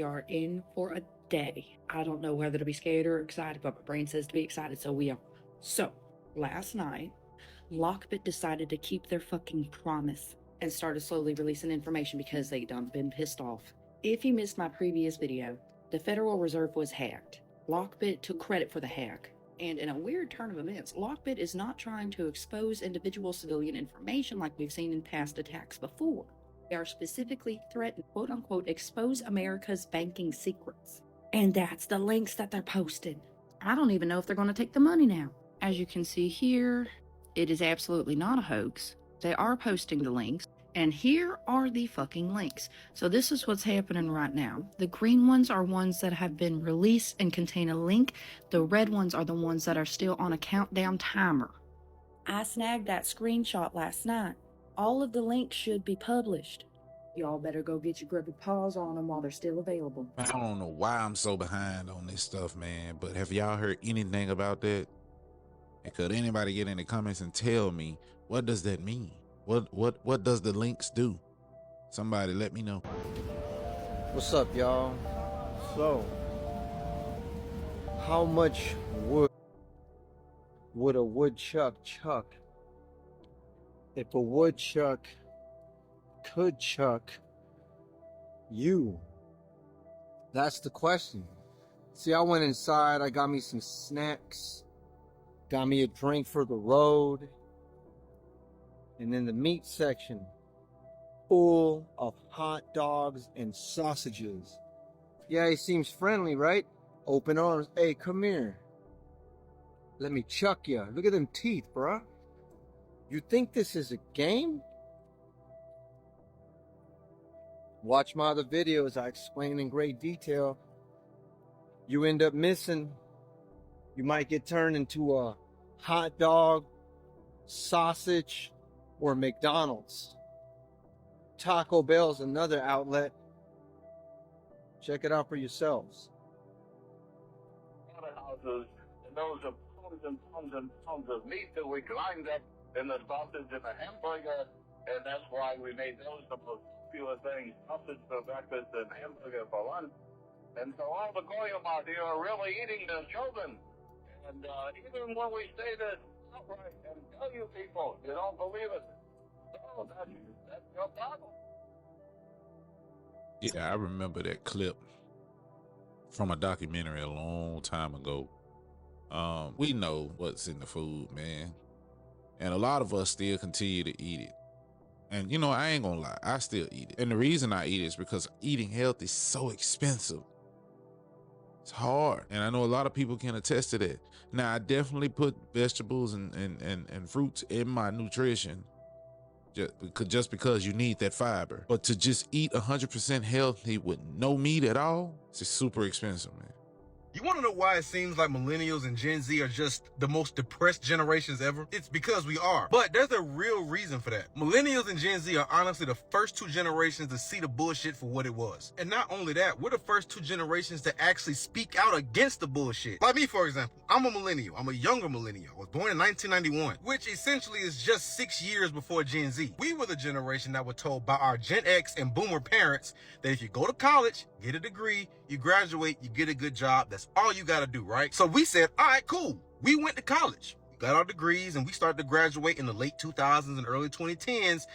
are in for a day. I don't know whether to be scared or excited, but my brain says to be excited, so we are. So, last night, LockBit decided to keep their fucking promise and started slowly releasing information because they done been pissed off. If you missed my previous video, the Federal Reserve was hacked. LockBit took credit for the hack. And in a weird turn of events, LockBit is not trying to expose individual civilian information like we've seen in past attacks before. They are specifically threatened, quote unquote, expose America's banking secrets. And that's the links that they're posting. I don't even know if they're going to take the money now. As you can see here, it is absolutely not a hoax. They are posting the links. And here are the fucking links. So this is what's happening right now. The green ones are ones that have been released and contain a link. The red ones are the ones that are still on a countdown timer. I snagged that screenshot last night. All of the links should be published. Y'all better go get your grubby paws on them while they're still available. I don't know why I'm so behind on this stuff, man, but have y'all heard anything about that? And could anybody get in the comments and tell me, what does that mean? What does the links do? Somebody let me know. What's up, y'all? So, how much wood would a woodchuck chuck if a woodchuck could chuck you? That's the question. See, I went inside, I got me some snacks, got me a drink for the road, and then the meat section full of hot dogs and sausages. Yeah, he seems friendly, right? Open arms. Hey, come here. Let me chuck ya. Look at them teeth, bruh. You think this is a game? Watch my other videos. I explain in great detail. You end up missing. You might get turned into a hot dog, sausage, or McDonald's. Taco Bell's another outlet. Check it out for yourselves. Houses, and those are tons and tons of meat that we grind up in the sausage and the hamburger, and that's why we made those the most popular things, sausage for breakfast and hamburger for lunch. And so all the goyim out here are really eating their children. And even when we say this outright and tell you people, you don't believe it. So that's your problem. Yeah, I remember that clip from a documentary a long time ago. We know what's in the food, man. And a lot of us still continue to eat it. And you know, I ain't gonna lie, I still eat it. And the reason I eat it is because eating healthy is so expensive. It's hard. And I know a lot of people can attest to that. Now, I definitely put vegetables and fruits in my nutrition just because you need that fiber. But to just eat 100% healthy with no meat at all, it's just super expensive, man. You want to know why it seems like millennials and Gen Z are just the most depressed generations ever? It's because we are. But there's a real reason for that. Millennials and Gen Z are honestly the first two generations to see the bullshit for what it was. And not only that, we're the first two generations to actually speak out against the bullshit. Like me, for example, I'm a millennial. I'm a younger millennial. I was born in 1991, which essentially is just 6 years before Gen Z. We were the generation that were told by our Gen X and Boomer parents that if you go to college, get a degree, you graduate, you get a good job, that's all you gotta do, right? So we said, all right, cool. We went to college, got our degrees, and we started to graduate in the late 2000s and early 2010s,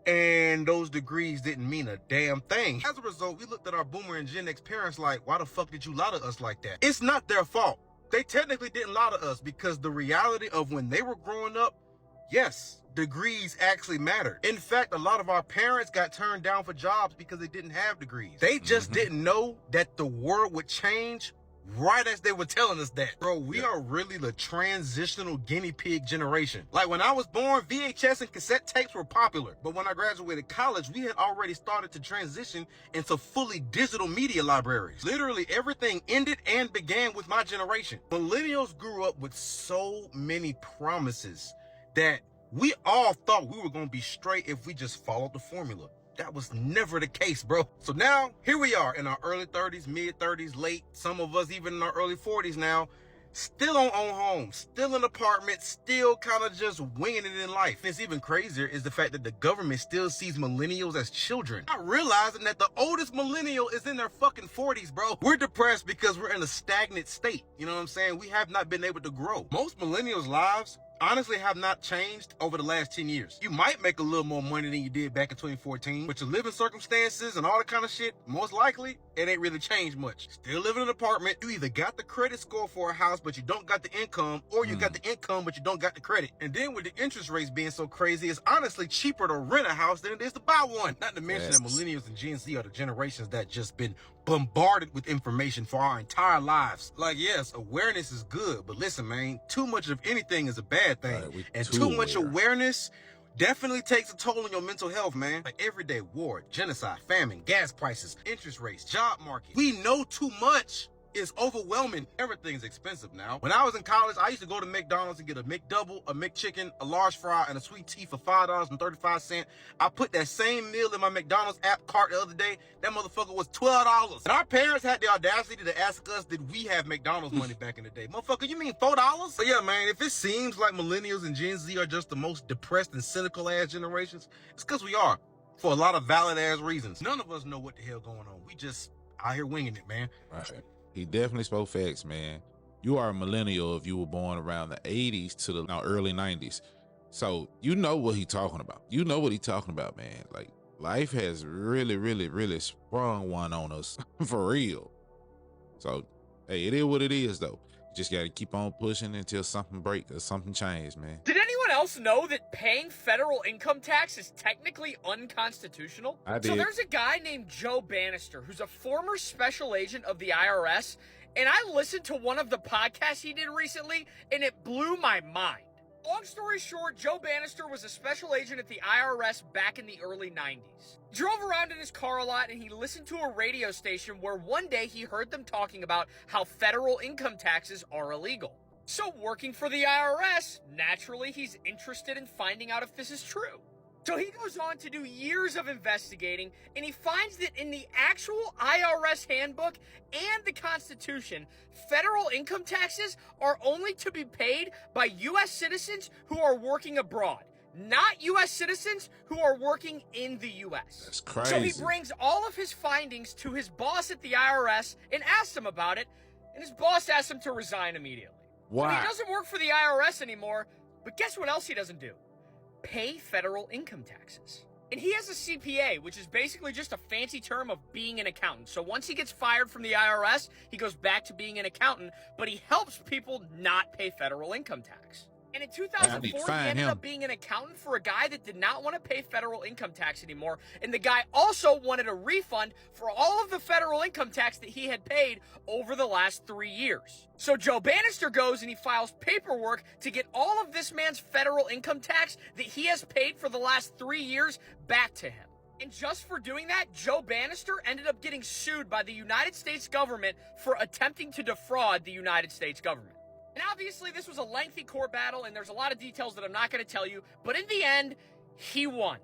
and those degrees didn't mean a damn thing. As a result, we looked at our Boomer and Gen X parents like, why the fuck did you lie to us like that? It's not their fault. They technically didn't lie to us because the reality of when they were growing up, yes, degrees actually mattered. In fact, a lot of our parents got turned down for jobs because they didn't have degrees. They just didn't know that the world would change right as they were telling us that. Bro, we are really the transitional guinea pig generation. Like when I was born, VHS and cassette tapes were popular. But when I graduated college, we had already started to transition into fully digital media libraries. Literally everything ended and began with my generation. Millennials grew up with so many promises that we all thought we were going to be straight if we just followed the formula. That was never the case, bro. So now, here we are in our early 30s, mid 30s, late, some of us even in our early 40s now, still don't own homes, still in apartments, still kind of just winging it in life. And it's even crazier is the fact that the government still sees millennials as children, not realizing that the oldest millennial is in their fucking 40s, bro. We're depressed because we're in a stagnant state. You know what I'm saying? We have not been able to grow. Most millennials' lives honestly have not changed over the last 10 years. You might make a little more money than you did back in 2014, but your living circumstances and all that kind of shit, most likely, it ain't really changed much. Still living in an apartment, you either got the credit score for a house, but you don't got the income, or you got the income, but you don't got the credit. And then with the interest rates being so crazy, it's honestly cheaper to rent a house than it is to buy one. Not to mention that millennials and Gen Z are the generations that just been bombarded with information for our entire lives. Like, yes, awareness is good, but listen, man, too much of anything is a bad thing. Right, and too much awareness definitely takes a toll on your mental health, man. Like everyday war, genocide, famine, gas prices, interest rates, job market. We know too much. Is overwhelming. Everything's expensive now. When I was in college, I used to go to McDonald's and get a McDouble, a McChicken, a large fry, and a sweet tea for $5.35. I put that same meal in my McDonald's app cart the other day. That motherfucker was $12. And our parents had the audacity to ask us, did we have McDonald's money back in the day? Motherfucker, you mean $4? So yeah, man, if it seems like millennials and Gen Z are just the most depressed and cynical ass generations, it's because we are. For a lot of valid ass reasons. None of us know what the hell going on. We just out here winging it, man. Right. He definitely spoke facts, man. You are a millennial if you were born around the 80s to the early 90s. So you know what he talking about. You know what he talking about, man. Like, life has really, really, really sprung one on us for real. So, hey, it is what it is, though. You just got to keep on pushing until something breaks or something changes, man. Did anyone else know that paying federal income tax is technically unconstitutional? I did. So there's a guy named Joe Bannister who's a former special agent of the IRS, and I listened to one of the podcasts he did recently, and it blew my mind. Long story short, Joe Bannister was a special agent at the IRS back in the early 90s. Drove around in his car a lot, and he listened to a radio station where one day he heard them talking about how federal income taxes are illegal. So working for the IRS, naturally he's interested in finding out if this is true. So he goes on to do years of investigating, and he finds that in the actual IRS handbook and the Constitution, federal income taxes are only to be paid by U.S. citizens who are working abroad, not U.S. citizens who are working in the U.S. That's crazy. So he brings all of his findings to his boss at the IRS and asks him about it, and his boss asks him to resign immediately. Why? He doesn't work for the IRS anymore, but guess what else he doesn't do? Pay federal income taxes. And he has a CPA, which is basically just a fancy term of being an accountant. So once he gets fired from the IRS, he goes back to being an accountant, but he helps people not pay federal income tax. And in 2004, he ended up being an accountant for a guy that did not want to pay federal income tax anymore. And the guy also wanted a refund for all of the federal income tax that he had paid over the last 3 years. So Joe Bannister goes and he files paperwork to get all of this man's federal income tax that he has paid for the last 3 years back to him. And just for doing that, Joe Bannister ended up getting sued by the United States government for attempting to defraud the United States government. And obviously this was a lengthy court battle, and there's a lot of details that I'm not going to tell you, but in the end, he won.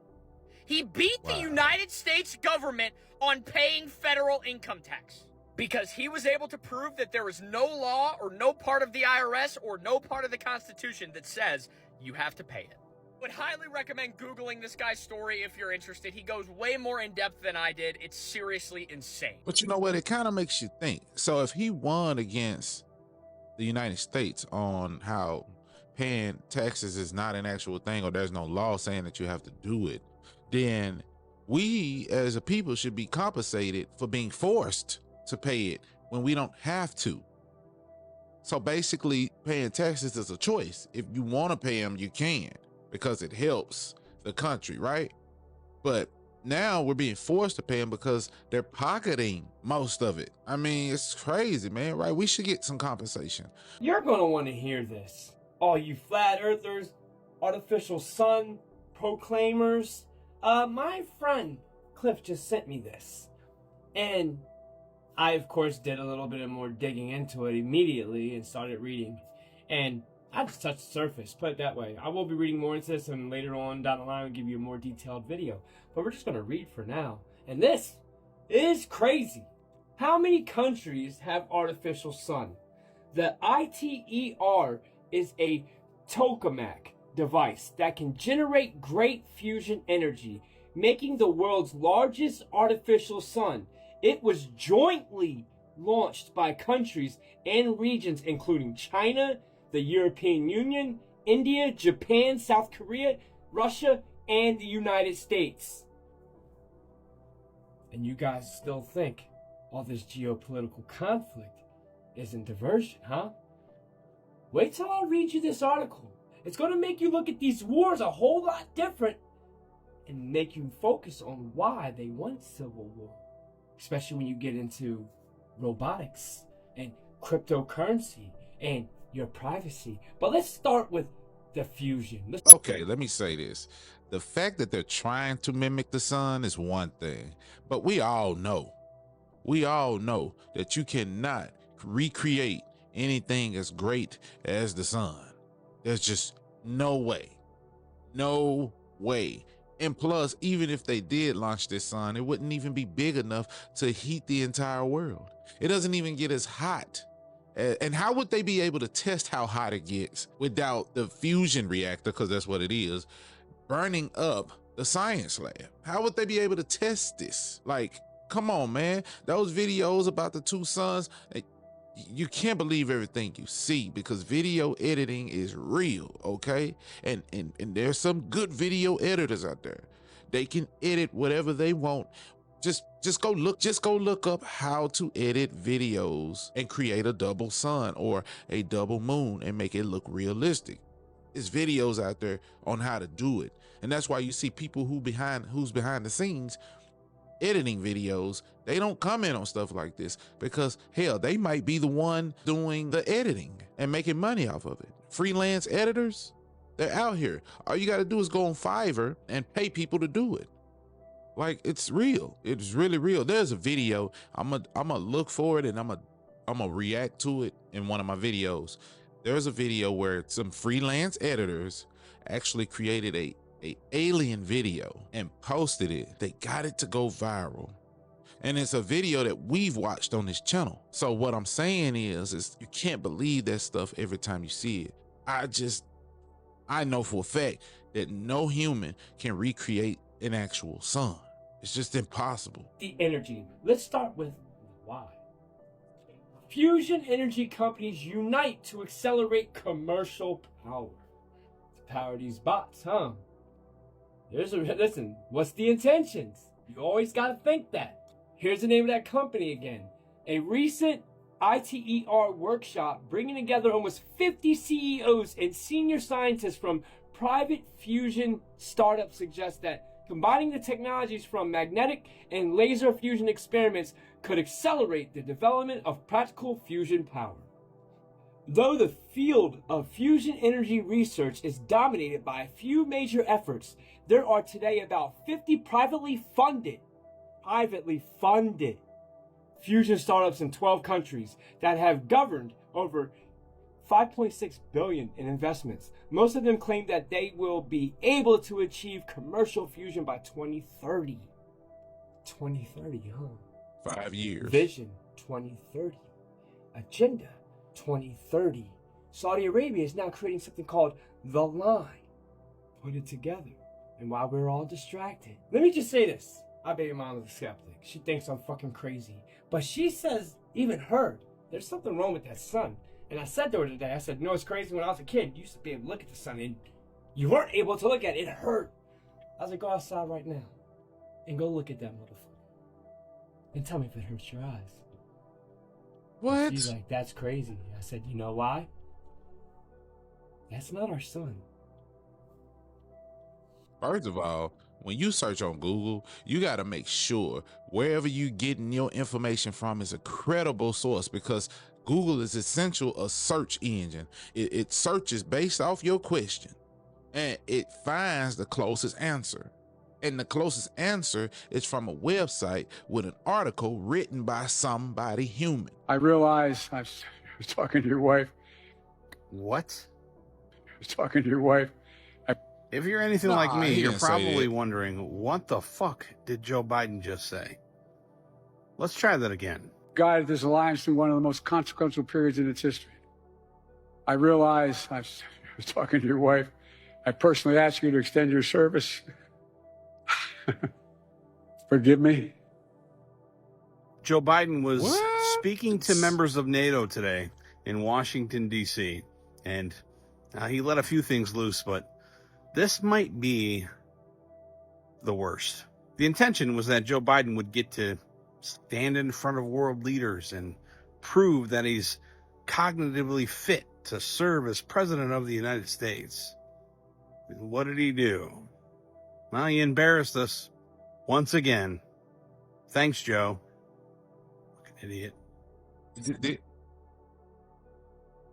He beat the United States government on paying federal income tax because he was able to prove that there is no law or no part of the IRS or no part of the Constitution that says you have to pay it. Would highly recommend Googling this guy's story if you're interested. He goes way more in depth than I did. It's seriously insane. But you know what? It kind of makes you think. So if he won against the United States on how paying taxes is not an actual thing, or there's no law saying that you have to do it, then we as a people should be compensated for being forced to pay it when we don't have to. So basically, paying taxes is a choice. If you want to pay them, you can, because it helps the country, right? But now we're being forced to pay them because they're pocketing most of it. I mean, it's crazy, man, right? We should get some compensation. You're going to want to hear this. All you flat earthers, artificial sun proclaimers. My friend Cliff just sent me this. And I, of course, did a little bit of more digging into it immediately and started reading. And I just touched the surface, put it that way. I will be reading more into this, and later on down the line I'll give you a more detailed video. But we're just going to read for now. And this is crazy. How many countries have artificial sun? The ITER is a tokamak device that can generate great fusion energy, making the world's largest artificial sun. It was jointly launched by countries and regions including China, the European Union, India, Japan, South Korea, Russia, and the United States. And you guys still think all this geopolitical conflict isn't diversion, huh? Wait till I read you this article. It's going to make you look at these wars a whole lot different and make you focus on why they won Civil War. Especially when you get into robotics and cryptocurrency and your privacy. But let's start with the fusion. Okay, let me say this. The fact that they're trying to mimic the sun is one thing, but we all know that you cannot recreate anything as great as the sun. There's just no way. No way. And plus, even if they did launch this sun, it wouldn't even be big enough to heat the entire world. It doesn't even get as hot. And how would they be able to test how hot it gets without the fusion reactor, because that's what it is, burning up the science lab? How would they be able to test this? Like, come on, man. Those videos about the two suns, you can't believe everything you see, because video editing is real, okay? And there's some good video editors out there. They can edit whatever they want. Just go look up how to edit videos and create a double sun or a double moon and make it look realistic. There's videos out there on how to do it. And that's why you see people who's behind the scenes editing videos. They don't comment on stuff like this because, hell, they might be the one doing the editing and making money off of it. Freelance editors, they're out here. All you got to do is go on Fiverr and pay people to do it. Like, it's real. It's really real. There's a video. I'm gonna look for it and I'm gonna react to it in one of my videos. There's a video where some freelance editors actually created a alien video and posted it. They got it to go viral. And it's a video that we've watched on this channel. So what I'm saying is you can't believe that stuff every time you see it. I know for a fact that no human can recreate an actual sun. It's just impossible. The energy. Let's start with why. Fusion energy companies unite to accelerate commercial power. To power these bots, huh? Listen, what's the intentions? You always gotta think that. Here's the name of that company again. A recent ITER workshop bringing together almost 50 CEOs and senior scientists from private fusion startups suggests that combining the technologies from magnetic and laser fusion experiments could accelerate the development of practical fusion power. Though the field of fusion energy research is dominated by a few major efforts, there are today about 50 privately funded fusion startups in 12 countries that have governed over 5.6 billion in investments. Most of them claim that they will be able to achieve commercial fusion by 2030. 2030, huh? 5 years. Vision 2030. Agenda 2030. Saudi Arabia is now creating something called The Line. Put it together. And while we're all distracted, let me just say this. My baby mom is a skeptic. She thinks I'm fucking crazy. But she says, even her, there's something wrong with that sun. And I said to her today, I said, you know, it's crazy, when I was a kid, you used to be able to look at the sun and you weren't able to look at it. It hurt. I was like, go outside right now and go look at that motherfucker and tell me if it hurts your eyes. What? She's like, that's crazy. I said, you know why? That's not our sun. First of all, when you search on Google, you got to make sure wherever you getting your information from is a credible source, because Google is essential a search engine. It searches based off your question and it finds the closest answer. And the closest answer is from a website with an article written by somebody human. I realize I was talking to your wife. What? I was talking to your wife. If you're anything Nah, like me, he you're didn't say probably that. wondering, what the fuck did Joe Biden just say? Let's try that again. Guided this alliance through one of the most consequential periods in its history. I realize I was talking to your wife. I personally asked you to extend your service. Forgive me. Joe Biden was What? speaking to members of NATO today in Washington, D.C., and he let a few things loose, but this might be the worst. The intention was that Joe Biden would get to stand in front of world leaders and prove that he's cognitively fit to serve as president of the United States. What did he do? Well, he embarrassed us once again. Thanks, Joe. Fucking idiot.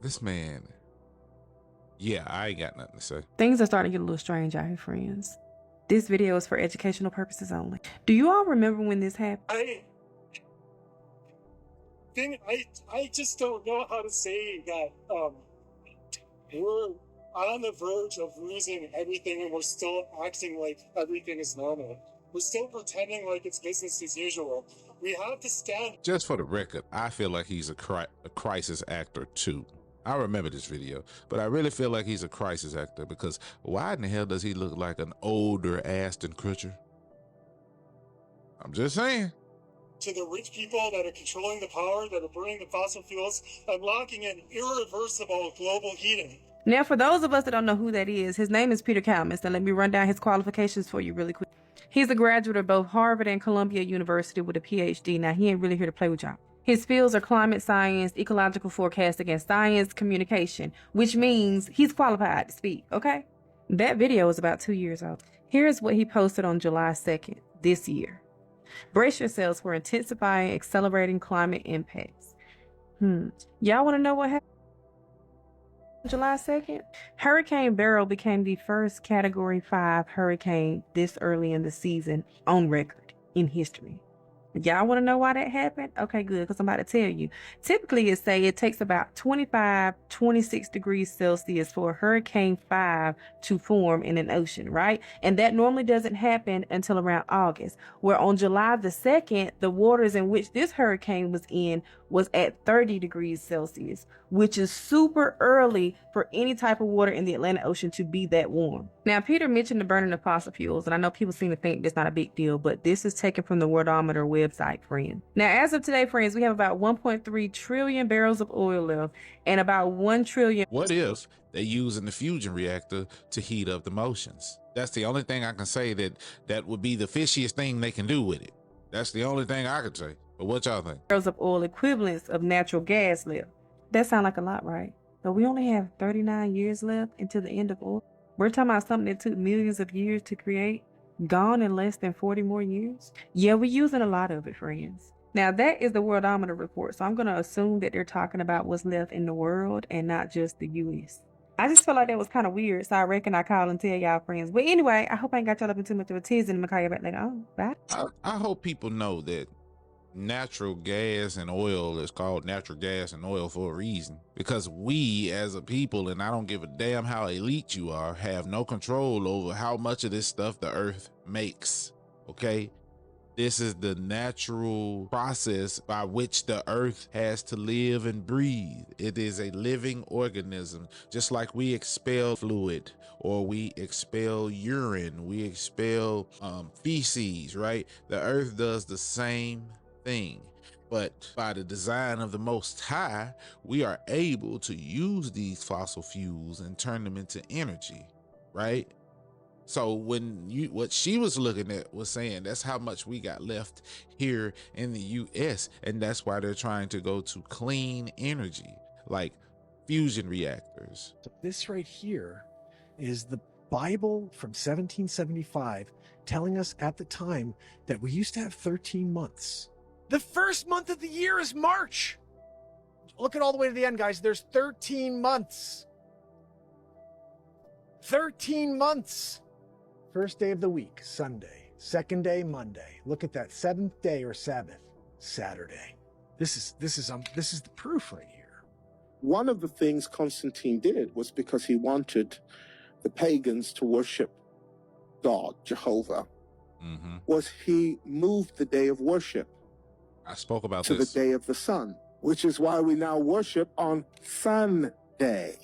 This man. Yeah, I ain't got nothing to say. Things are starting to get a little strange out here, friends. This video is for educational purposes only. Do you all remember when this happened? I just don't know how to say that we're on the verge of losing everything and we're still acting like everything is normal. We're still pretending like it's business as usual. We have to stand. Just for the record, I feel like he's a crisis actor too. I remember this video, but I really feel like he's a crisis actor because why in the hell does he look like an older Ashton Kutcher? I'm just saying. To the rich people that are controlling the power, that are burning the fossil fuels, and locking in irreversible global heating. Now, for those of us that don't know who that is, his name is Peter Kalmus, and let me run down his qualifications for you really quick. He's a graduate of both Harvard and Columbia University with a PhD. Now, he ain't really here to play with y'all. His fields are climate science, ecological forecasting, and science communication, which means he's qualified to speak, okay? That video is about 2 years old. Here's what he posted on July 2nd this year. Brace yourselves for intensifying, accelerating climate impacts. Y'all want to know what happened on July 2nd? Hurricane Beryl became the first Category 5 hurricane this early in the season on record in history. Y'all want to know why that happened? Okay, good, because I'm about to tell you. Typically, it takes about 25, 26 degrees Celsius for a Hurricane 5 to form in an ocean, right? And that normally doesn't happen until around August, where on July the 2nd, the waters in which this hurricane was in was at 30 degrees Celsius, which is super early for any type of water in the Atlantic Ocean to be that warm. Now, Peter mentioned the burning of fossil fuels, and I know people seem to think that's not a big deal, but this is taken from the Worldometer website, friend. Now, as of today, friends, we have about 1.3 trillion barrels of oil left and about 1 trillion. What if they're using the fusion reactor to heat up the motions? That's the only thing I can say that would be the fishiest thing they can do with it. That's the only thing I could say. But what y'all think? Barrels of oil equivalents of natural gas left. That sounds like a lot, right? But we only have 39 years left until the end of oil. We're talking about something that took millions of years to create, gone in less than 40 more years. Yeah, we're using a lot of it, friends. Now, that is the Worldometer report, so I'm going to assume that they're talking about what's left in the world and not just the U.S. I just felt like that was kind of weird, so I reckon I call and tell y'all, friends. But anyway, I hope I ain't got y'all up in too much of a tizzy, and I'm going to call you back later on. Bye. I hope people know that natural gas and oil is called natural gas and oil for a reason, because we as a people, and I don't give a damn how elite you are, have no control over how much of this stuff the earth makes. Okay, this is the natural process by which the earth has to live and breathe. It is a living organism, just like we expel fluid or we expel urine, we expel feces, right? The earth does the same thing, but by the design of the Most High, we are able to use these fossil fuels and turn them into energy, right? So what she was looking at was saying that's how much we got left here in the US, and that's why they're trying to go to clean energy like fusion reactors. This right here is the Bible from 1775 telling us at the time that we used to have 13 months. The first month of the year is March. Look at all the way to the end, guys. There's 13 months. 13 months. First day of the week, Sunday. Second day, Monday. Look at that. Seventh day or Sabbath, Saturday. This is the proof right here. One of the things Constantine did was because he wanted the pagans to worship God, Jehovah, was he moved the day of worship. I spoke about to this. The day of the sun, which is why we now worship on Sunday.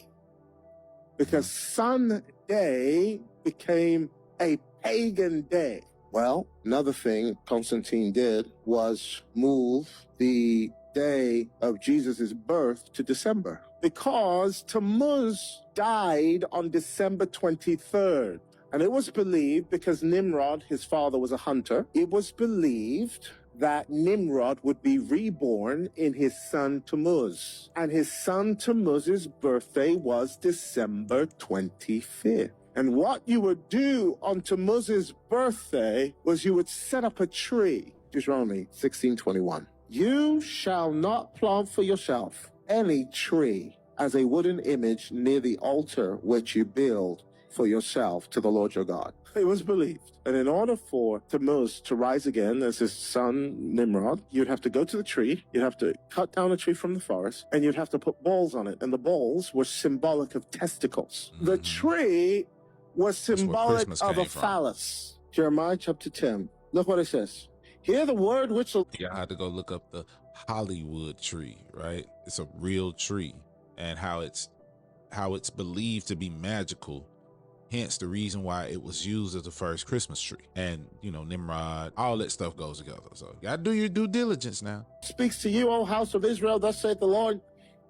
because Sunday became a pagan day. Well, another thing Constantine did was move the day of Jesus' birth to December, because Tammuz died on December 23rd. And it was believed, because Nimrod, his father, was a hunter, it was believed that Nimrod would be reborn in his son Tammuz. And his son Tammuz's birthday was December 25th. And what you would do on Tammuz's birthday was you would set up a tree. Deuteronomy 16:21. You shall not plant for yourself any tree as a wooden image near the altar which you build for yourself to the Lord your God. It was believed that in order for Tammuz to rise again as his son Nimrod, you'd have to go to the tree, you'd have to cut down a tree from the forest, and you'd have to put balls on it. And the balls were symbolic of testicles. The tree was symbolic of a phallus. Jeremiah chapter 10. Look what it says. Hear the word which... Yeah, I had to go look up the Hollywood tree, right? It's a real tree, and how it's believed to be magical. Hence the reason why it was used as the first Christmas tree. And, you know, Nimrod, all that stuff goes together. So you gotta do your due diligence now. Speaks to you, O house of Israel, thus saith the Lord.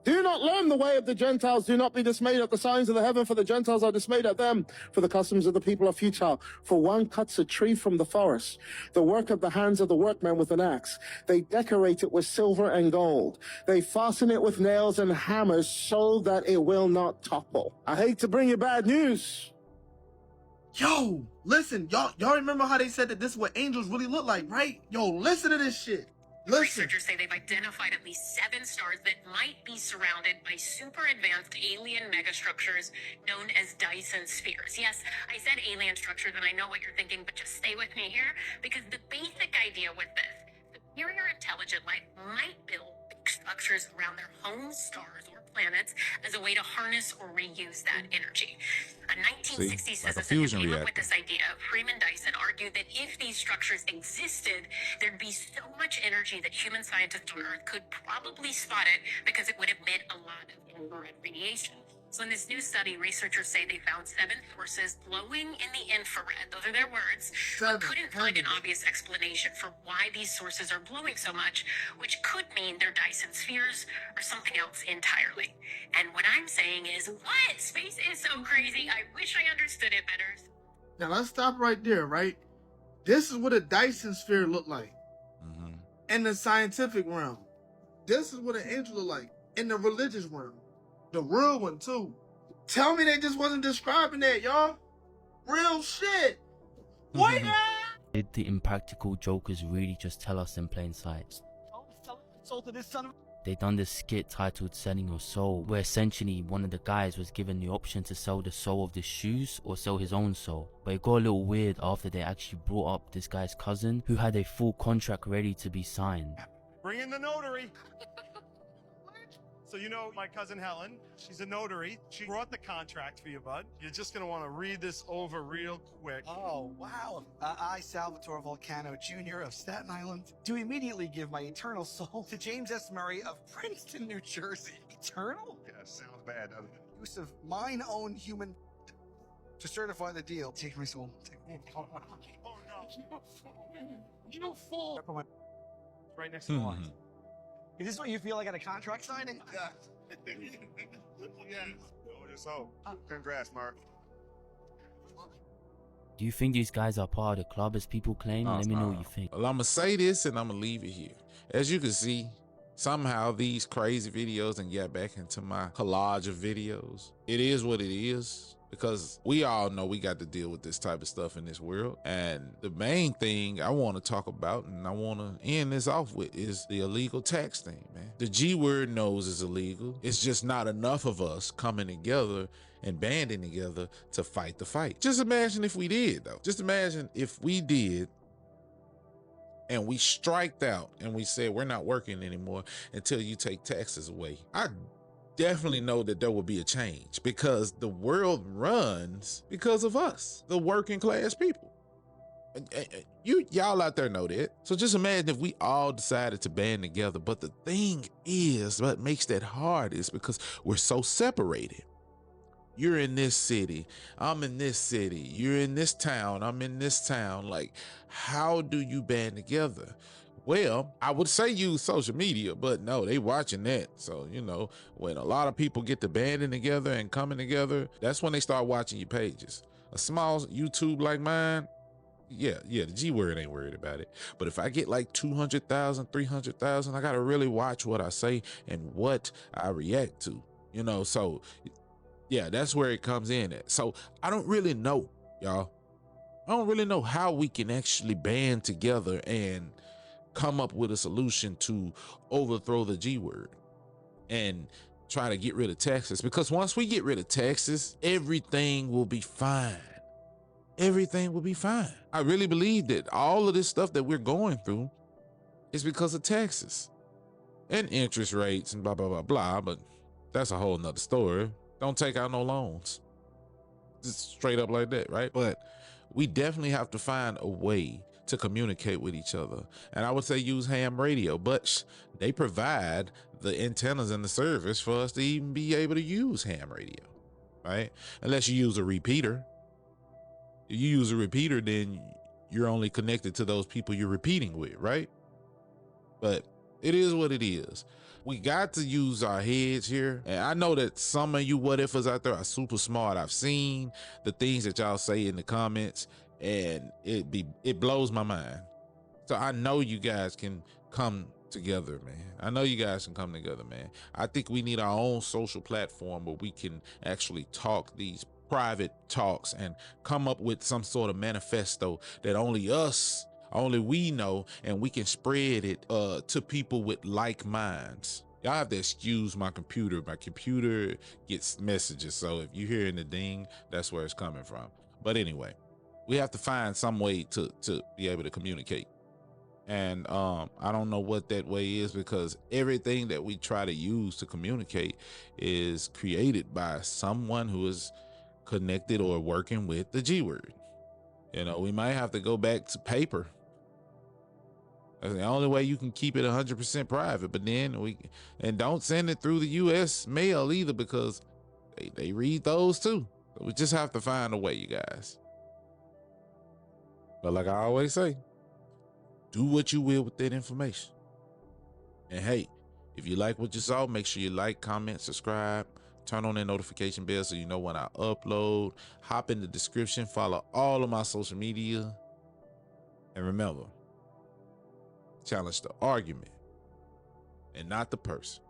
Do not learn the way of the Gentiles. Do not be dismayed at the signs of the heaven, for the Gentiles are dismayed at them. For the customs of the people are futile. For one cuts a tree from the forest, the work of the hands of the workman with an axe. They decorate it with silver and gold. They fasten it with nails and hammers so that it will not topple. I hate to bring you bad news. Yo, listen, y'all remember how they said that this is what angels really look like, right? Yo, listen to this shit. Listen. Researchers say they've identified at least 7 stars that might be surrounded by super advanced alien megastructures known as Dyson spheres. Yes, I said alien structures, and I know what you're thinking, but just stay with me here, because the basic idea with this, superior intelligent life might build big structures around their home stars or planets as a way to harness or reuse that energy. A 1960s physicist who came up with this idea, Freeman Dyson, argued that if these structures existed, there'd be so much energy that human scientists on Earth could probably spot it because it would emit a lot of infrared radiation. So in this new study, researchers say they found 7 sources glowing in the infrared. Those are their words. But couldn't find an obvious explanation for why these sources are glowing so much, which could mean they're Dyson spheres or something else entirely. And what I'm saying is, what? Space is so crazy. I wish I understood it better. Now let's stop right there, right? This is what a Dyson sphere looked like in the scientific realm. This is what an angel looked like in the religious realm. The real one, too. Tell me they just wasn't describing that, y'all. Real shit. What? Did the impractical jokers really just tell us in plain sight? They done this skit titled Selling Your Soul, where essentially one of the guys was given the option to sell the soul of the shoes or sell his own soul. But it got a little weird after they actually brought up this guy's cousin, who had a full contract ready to be signed. Bring in the notary. So you know my cousin Helen, she's a notary. She brought the contract for you, bud. You're just going to want to read this over real quick. Oh, wow. I, Salvatore Volcano Jr. of Staten Island, do immediately give my eternal soul to James S. Murray of Princeton, New Jersey. Eternal? Yeah, sounds bad, doesn't it? Use of mine own human to certify the deal. Take my soul. Oh, no. You fool. Right next to the lines. Is this what you feel like at a contract signing? Yeah. Yes. Oh, just hope. Congrats, Mark. Do you think these guys are part of the club as people claim? Let me know what you think. Well, I'm going to say this and I'm going to leave it here. As you can see, somehow these crazy videos and get back into my collage of videos. It is what it is, because we all know we got to deal with this type of stuff in this world. And the main thing I want to talk about, and I want to end this off with, is the illegal tax thing, man. The G word knows is illegal. It's just not enough of us coming together and banding together to fight the fight. Just imagine if we did, though. Just imagine if we did, and we striked out and we said we're not working anymore until you take taxes away. I definitely know that there will be a change, because the world runs because of us, the working class people. Y'all out there know that. So just imagine if we all decided to band together. But the thing is, what makes that hard is because we're so separated. You're in this city, I'm in this city, you're in this town, I'm in this town. Like, how do you band together? Well, I would say use social media, but no, they watching that. So, you know, when a lot of people get to banding together and coming together, that's when they start watching your pages. A small YouTube like mine, yeah, the G word ain't worried about it. But if I get like 200,000, 300,000, I gotta really watch what I say and what I react to, you know. So yeah, that's where it comes in at. So I don't really know, y'all. I don't really know how we can actually band together and come up with a solution to overthrow the G word and try to get rid of Texas. Because once we get rid of Texas, everything will be fine. Everything will be fine. I really believe that all of this stuff that we're going through is because of Texas and interest rates and blah, blah, blah, blah. But that's a whole nother story. Don't take out no loans. Just straight up like that, right? But we definitely have to find a way to communicate with each other. And I would say use ham radio, but they provide the antennas and the service for us to even be able to use ham radio, right? Unless you use a repeater. If you use a repeater, then you're only connected to those people you're repeating with, right? But it is what it is. We got to use our heads here. And I know that some of you what ifers out there are super smart. I've seen the things that y'all say in the comments, and it blows my mind. So I know you guys can come together, man. I know you guys can come together, man. I think we need our own social platform where we can actually talk these private talks and come up with some sort of manifesto that only we know, and we can spread it to people with like minds. Y'all have to excuse my computer. My computer gets messages, so if you hear the ding, that's where it's coming from. But anyway, we have to find some way to be able to communicate. And I don't know what that way is, because everything that we try to use to communicate is created by someone who is connected or working with the G word. You know, we might have to go back to paper. That's the only way you can keep it 100% private. But then and don't send it through the US mail either, because they read those too. So we just have to find a way, you guys. But like I always say, do what you will with that information. And hey, if you like what you saw, make sure you like, comment, subscribe, turn on that notification bell so you know when I upload. Hop in the description, follow all of my social media. And remember, challenge the argument and not the person.